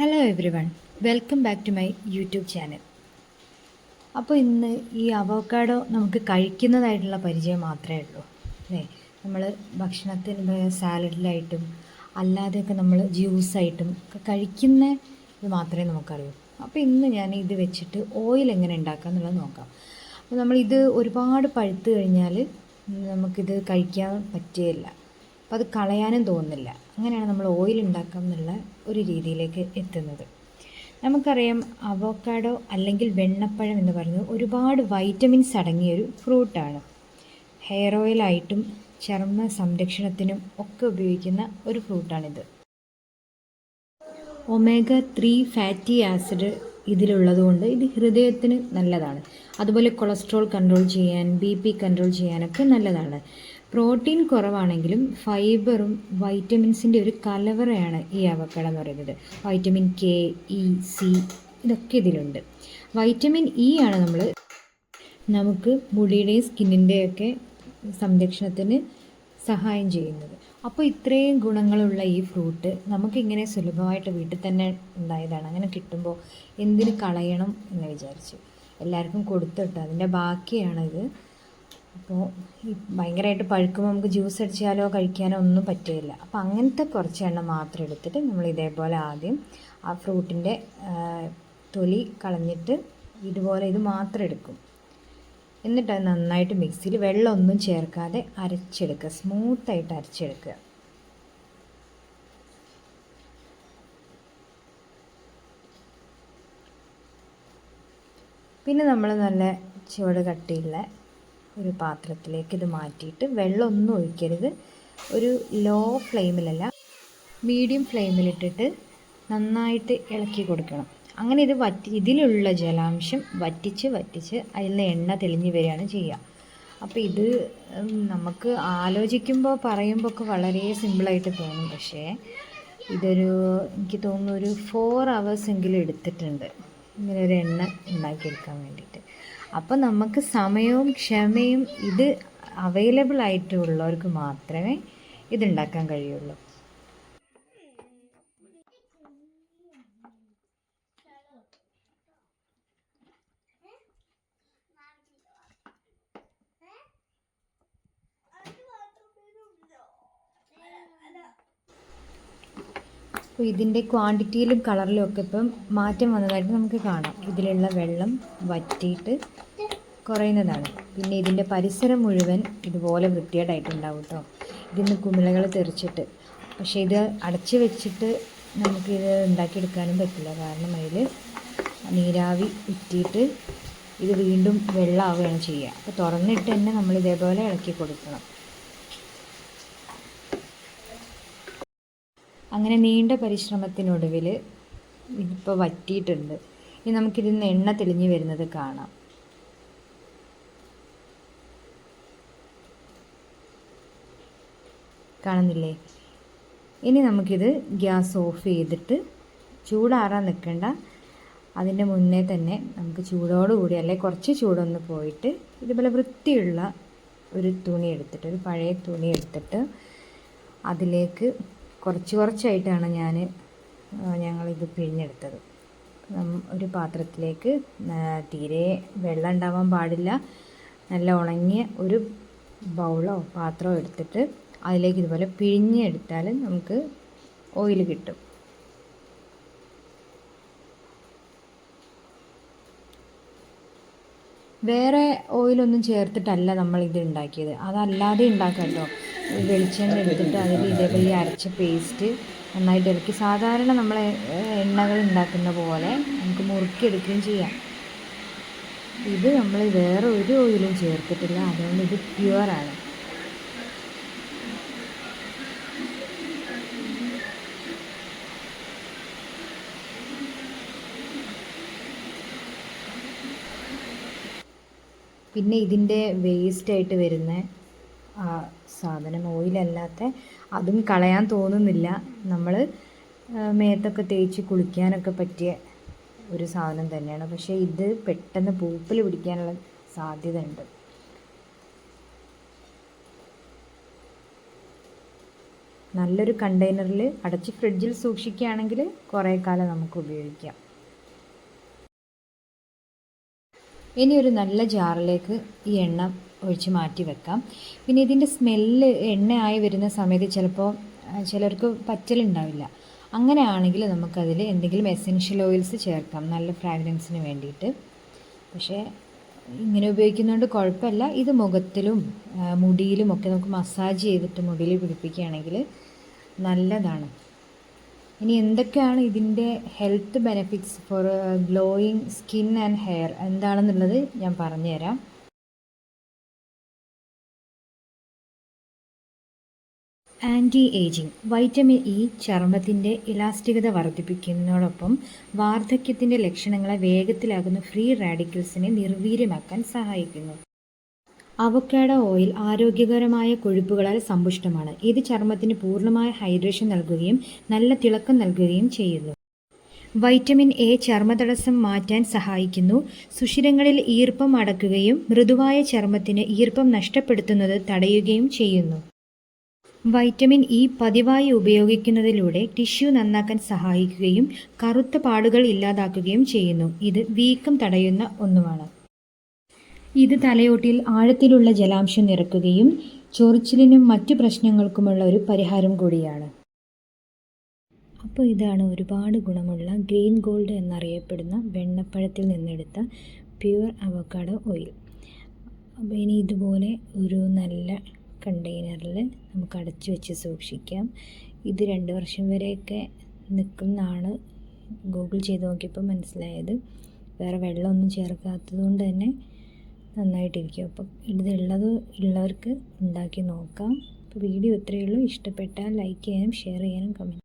Hello everyone, welcome back to my YouTube channel. അപ്പോൾ ഇന്ന് ഈ അവോക്കാഡോ നമുക്ക് കഴിക്കുന്നതായിട്ടുള്ള പരിചയം മാത്രമേ ഉള്ളൂ അല്ലേ. നമ്മൾ ഭക്ഷണത്തിന് സാലഡിലായിട്ടും അല്ലാതെയൊക്കെ നമ്മൾ ജ്യൂസായിട്ടും ഒക്കെ കഴിക്കുന്ന ഇത് മാത്രമേ നമുക്കറിയൂ. അപ്പോൾ ഇന്ന് ഞാൻ ഇത് വെച്ചിട്ട് ഓയിൽ എങ്ങനെ ഉണ്ടാക്കുക എന്നുള്ളത് നോക്കാം. അപ്പോൾ നമ്മളിത് ഒരുപാട് പഴുത്ത് കഴിഞ്ഞാൽ നമുക്കിത് കഴിക്കാൻ പറ്റുകയില്ല. അപ്പോൾ അത് കളയാനും തോന്നുന്നില്ല. അങ്ങനെയാണ് നമ്മൾ ഓയിൽ ഉണ്ടാക്കാം എന്നുള്ള ഒരു രീതിയിലേക്ക് എത്തുന്നത്. നമുക്കറിയാം, അവോക്കാഡോ അല്ലെങ്കിൽ വെണ്ണപ്പഴം എന്ന് പറയുന്നത് ഒരുപാട് വൈറ്റമിൻസ് അടങ്ങിയൊരു ഫ്രൂട്ടാണ്. ഹെയർ ഓയിലായിട്ടും ചർമ്മ സംരക്ഷണത്തിനും ഒക്കെ ഉപയോഗിക്കുന്ന ഒരു ഫ്രൂട്ടാണിത്. ഒമേഗ 3 ഫാറ്റി ആസിഡ് ഇതിലുള്ളതുകൊണ്ട് ഇത് ഹൃദയത്തിന് നല്ലതാണ്. അതുപോലെ കൊളസ്ട്രോൾ കൺട്രോൾ ചെയ്യാൻ, BP കൺട്രോൾ ചെയ്യാനൊക്കെ നല്ലതാണ്. പ്രോട്ടീൻ കുറവാണെങ്കിലും ഫൈബറും വൈറ്റമിൻസിൻ്റെ ഒരു കലവറയാണ് ഈ അവക്കാഡോ എന്ന് പറയുന്നത്. വൈറ്റമിൻ K, E, C ഇതൊക്കെ ഇതിലുണ്ട്. വൈറ്റമിൻ E ആണ് നമുക്ക് മുടിയുടെയും സ്കിന്നിൻ്റെയൊക്കെ സംരക്ഷണത്തിന് സഹായം ചെയ്യുന്നത്. അപ്പോൾ ഇത്രയും ഗുണങ്ങളുള്ള ഈ ഫ്രൂട്ട് നമുക്കിങ്ങനെ സുലഭമായിട്ട് വീട്ടിൽ തന്നെ ഉണ്ടായതാണ്. അങ്ങനെ കിട്ടുമ്പോൾ എന്തിന് കളയണം എന്ന് വിചാരിച്ചു എല്ലാവർക്കും കൊടുത്തിട്ട് അതിൻ്റെ ബാക്കിയാണിത്. അപ്പോൾ ഈ ഭയങ്കരമായിട്ട് പഴുക്കുമ്പോൾ നമുക്ക് ജ്യൂസ് അടിച്ചാലോ കഴിക്കാനോ ഒന്നും പറ്റുകയില്ല. അപ്പോൾ അങ്ങനത്തെ കുറച്ച് എണ്ണം മാത്രം എടുത്തിട്ട് നമ്മൾ ഇതേപോലെ ആദ്യം ആ ഫ്രൂട്ടിൻ്റെ തൊലി കളഞ്ഞിട്ട് ഇതുപോലെ ഇത് മാത്രം എടുക്കും. എന്നിട്ട് അത് നന്നായിട്ട് മിക്സിയിൽ വെള്ളമൊന്നും ചേർക്കാതെ അരച്ചെടുക്കുക, സ്മൂത്തായിട്ട് അരച്ചെടുക്കുക. പിന്നെ നമ്മൾ നല്ല ചുവട് കട്ടിയുള്ള ഒരു പാത്രത്തിലേക്ക് ഇത് മാറ്റിയിട്ട് വെള്ളമൊന്നും ഒഴിക്കരുത്. ഒരു ലോ ഫ്ലെയിമിലല്ല, മീഡിയം ഫ്ലെയിമിലിട്ടിട്ട് നന്നായിട്ട് ഇളക്കി കൊടുക്കണം. അങ്ങനെ ഇതിലുള്ള ജലാംശം വറ്റിച്ച് അതിൽ നിന്ന് എണ്ണ തെളിഞ്ഞ് വരികയാണ് ചെയ്യുക. അപ്പോൾ ഇത് നമുക്ക് ആലോചിക്കുമ്പോൾ പറയുമ്പോൾ ഒക്കെ വളരെ സിമ്പിളായിട്ട് തോന്നും. പക്ഷേ എനിക്ക് തോന്നുന്നു ഒരു 4 hours എങ്കിലും എടുത്തിട്ടുണ്ട് ഇങ്ങനെ ഒരു എണ്ണ ഉണ്ടാക്കിയെടുക്കാൻ വേണ്ടിയിട്ട്. അപ്പോൾ നമുക്ക് സമയവും ക്ഷമയും ഇത് അവൈലബിൾ ആയിട്ടുള്ളവർക്ക് മാത്രമേ ഇതുണ്ടാക്കാൻ കഴിയുള്ളൂ. അപ്പോൾ ഇതിൻ്റെ ക്വാണ്ടിറ്റിയിലും കളറിലും ഒക്കെ ഇപ്പം മാറ്റം വന്നതായിട്ട് നമുക്ക് കാണാം. ഇതിലുള്ള വെള്ളം വറ്റിയിട്ട് കുറയുന്നതാണ്. പിന്നെ ഇതിൻ്റെ പരിസരം മുഴുവൻ ഇതുപോലെ വൃത്തികേടായിട്ടുണ്ടാവും കേട്ടോ, ഇതിന് കുമിളകൾ തെറിച്ചിട്ട്. പക്ഷേ ഇത് അടച്ച് വെച്ചിട്ട് നമുക്കിത് ഉണ്ടാക്കിയെടുക്കാനും പറ്റില്ല. കാരണം അതിൽ നീരാവി ഉറ്റിയിട്ട് ഇത് വീണ്ടും വെള്ളമാവുകയാണ് ചെയ്യുക. അപ്പോൾ തുറന്നിട്ട് തന്നെ നമ്മൾ ഇതേപോലെ ഇളക്കി കൊടുക്കണം. അങ്ങനെ നീണ്ട പരിശ്രമത്തിനൊടുവിൽ ഇതിപ്പോൾ വറ്റിയിട്ടുണ്ട്. ഇനി നമുക്കിതിൽ നിന്ന് എണ്ണ തെളിഞ്ഞ് വരുന്നത് കാണാം. കാണുന്നില്ലേ? ഇനി നമുക്കിത് ഗ്യാസ് ഓഫ് ചെയ്തിട്ട് ചൂടാറാൻ നിൽക്കേണ്ട. അതിൻ്റെ മുന്നേ തന്നെ നമുക്ക് ചൂടോടുകൂടി, അല്ലെങ്കിൽ കുറച്ച് ചൂടൊന്ന് പോയിട്ട് ഇതുപോലെ വൃത്തിയുള്ള ഒരു തുണി എടുത്തിട്ട്, ഒരു പഴയ തുണി എടുത്തിട്ട് അതിലേക്ക് കുറച്ചായിട്ടാണ് ഞങ്ങളിത് പിഴിഞ്ഞെടുത്തത്. ഒരു പാത്രത്തിലേക്ക് തീരെ വെള്ളം ഉണ്ടാവാൻ പാടില്ല, നല്ല ഉണങ്ങിയ ഒരു ബൗളോ പാത്രമോ എടുത്തിട്ട് അതിലേക്ക് ഇതുപോലെ പിഴിഞ്ഞെടുത്താൽ നമുക്ക് ഓയിൽ കിട്ടും. വേറെ ഓയിലൊന്നും ചേർത്തിട്ടല്ല നമ്മളിത് ഉണ്ടാക്കിയത്, അതല്ലാതെ ഉണ്ടാക്കാം കേട്ടോ. വെളിച്ചെണ്ണ എടുത്തിട്ട് അതിൽ ഇതേപോലെ അരച്ച പേസ്റ്റ് നന്നായിട്ട് ഇറക്കി സാധാരണ നമ്മൾ എണ്ണകൾ ഉണ്ടാക്കുന്ന പോലെ നമുക്ക് മുറുക്കിയെടുക്കുകയും ചെയ്യാം. ഇത് നമ്മൾ വേറെ ഒരു ഓയിലും ചേർത്തിട്ടില്ല, അതുകൊണ്ട് ഇത് പ്യുവറാണ്. പിന്നെ ഇതിൻ്റെ വേസ്റ്റായിട്ട് വരുന്ന സാധനം ഓയിലല്ലാത്ത അതും കളയാൻ തോന്നുന്നില്ല. നമ്മൾ മേത്തൊക്കെ തേച്ച് കുളിക്കാനൊക്കെ പറ്റിയ ഒരു സാധനം തന്നെയാണ്. പക്ഷേ ഇത് പെട്ടെന്ന് പൂപ്പൽ പിടിക്കാനുള്ള സാധ്യത ഉണ്ട്. നല്ലൊരു കണ്ടെയ്നറിൽ അടച്ച് ഫ്രിഡ്ജിൽ സൂക്ഷിക്കുകയാണെങ്കിൽ കുറേ കാലം നമുക്ക് ഉപയോഗിക്കാം. ഇനി ഒരു നല്ല ജാറിലേക്ക് ഈ എണ്ണ ഒഴിച്ച് മാറ്റി വെക്കാം. പിന്നെ ഇതിൻ്റെ സ്മെല്ല് എണ്ണയായി വരുന്ന സമയത്ത് ചിലപ്പോൾ ചിലർക്ക് പറ്റലുണ്ടാവില്ല. അങ്ങനെയാണെങ്കിൽ നമുക്കതിൽ എന്തെങ്കിലും എസെൻഷ്യൽ ഓയിൽസ് ചേർക്കാം നല്ല ഫ്രാഗ്രൻസിന് വേണ്ടിയിട്ട്. പക്ഷേ ഇങ്ങനെ ഉപയോഗിക്കുന്നതുകൊണ്ട് കുഴപ്പമില്ല. ഇത് മുഖത്തിലും മുടിയിലും ഒക്കെ നമുക്ക് മസാജ് ചെയ്തിട്ട് മുടിയിൽ പിടിപ്പിക്കുകയാണെങ്കിൽ നല്ലതാണ്. ഇനി എന്തൊക്കെയാണ് ഇതിൻ്റെ health benefits for glowing skin and hair എന്താണെന്നുള്ളത് ഞാൻ പറഞ്ഞുതരാം. Anti ageing. വൈറ്റമിൻ ഇ ചർമ്മത്തിൻ്റെ ഇലാസ്റ്റികത വർദ്ധിപ്പിക്കുന്നതോടൊപ്പം വാർദ്ധക്യത്തിൻ്റെ ലക്ഷണങ്ങളെ വേഗത്തിലാക്കുന്ന ഫ്രീ റാഡിക്കൽസിനെ നിർവീര്യമാക്കാൻ സഹായിക്കുന്നു. അവക്കാഡോ ഓയിൽ ആരോഗ്യകരമായ കൊഴുപ്പുകളാൽ സമ്പുഷ്ടമാണ്. ഇത് ചർമ്മത്തിന് പൂർണ്ണമായ ഹൈഡ്രേഷൻ നൽകുകയും നല്ല തിളക്കം നൽകുകയും ചെയ്യുന്നു. വൈറ്റമിൻ എ ചർമ്മതടസ്സം മാറ്റാൻ സഹായിക്കുന്നു. സുഷിരങ്ങളിൽ ഈർപ്പം അടക്കുകയും മൃദുവായ ചർമ്മത്തിന് ഈർപ്പം നഷ്ടപ്പെടുത്തുന്നത് തടയുകയും ചെയ്യുന്നു. വൈറ്റമിൻ ഇ പതിവായി ഉപയോഗിക്കുന്നതിലൂടെ ടിഷ്യൂ നന്നാക്കാൻ സഹായിക്കുകയും കറുത്ത പാടുകൾ ഇല്ലാതാക്കുകയും ചെയ്യുന്നു. ഇത് വീക്കം തടയുന്ന ഒന്നുമാണ്. ഇത് തലയോട്ടിയിൽ ആഴത്തിലുള്ള ജലാംശം നിറയ്ക്കുകയും ചൊറിച്ചിലിനും മറ്റു പ്രശ്നങ്ങൾക്കുമുള്ള ഒരു പരിഹാരം കൂടിയാണ്. അപ്പോൾ ഇതാണ് ഒരുപാട് ഗുണമുള്ള ഗ്രീൻ ഗോൾഡ് എന്നറിയപ്പെടുന്ന വെണ്ണപ്പഴത്തിൽ നിന്നെടുത്ത പ്യുവർ അവക്കാഡോ ഓയിൽ. അപ്പോൾ ഇനി ഇതുപോലെ ഒരു നല്ല കണ്ടെയ്നറിൽ നമുക്ക് അടച്ചു വെച്ച് സൂക്ഷിക്കാം. ഇത് 2 വർഷം വരെയൊക്കെ നിൽക്കുന്നതാണ് ഗൂഗിൾ ചെയ്ത് നോക്കിയപ്പോൾ മനസ്സിലായത്. വേറെ വെള്ളമൊന്നും ചേർക്കാത്തത് കൊണ്ട് തന്നെ നന്നായിട്ടിരിക്കും. അപ്പം ഉള്ളവർക്ക് ഉണ്ടാക്കി നോക്കാം. അപ്പോൾ വീഡിയോ ഇത്രയേ ഉള്ളൂ. ഇഷ്ടപ്പെട്ടാൽ ലൈക്ക് ചെയ്യാനും ഷെയർ ചെയ്യാനും കമൻറ്റ്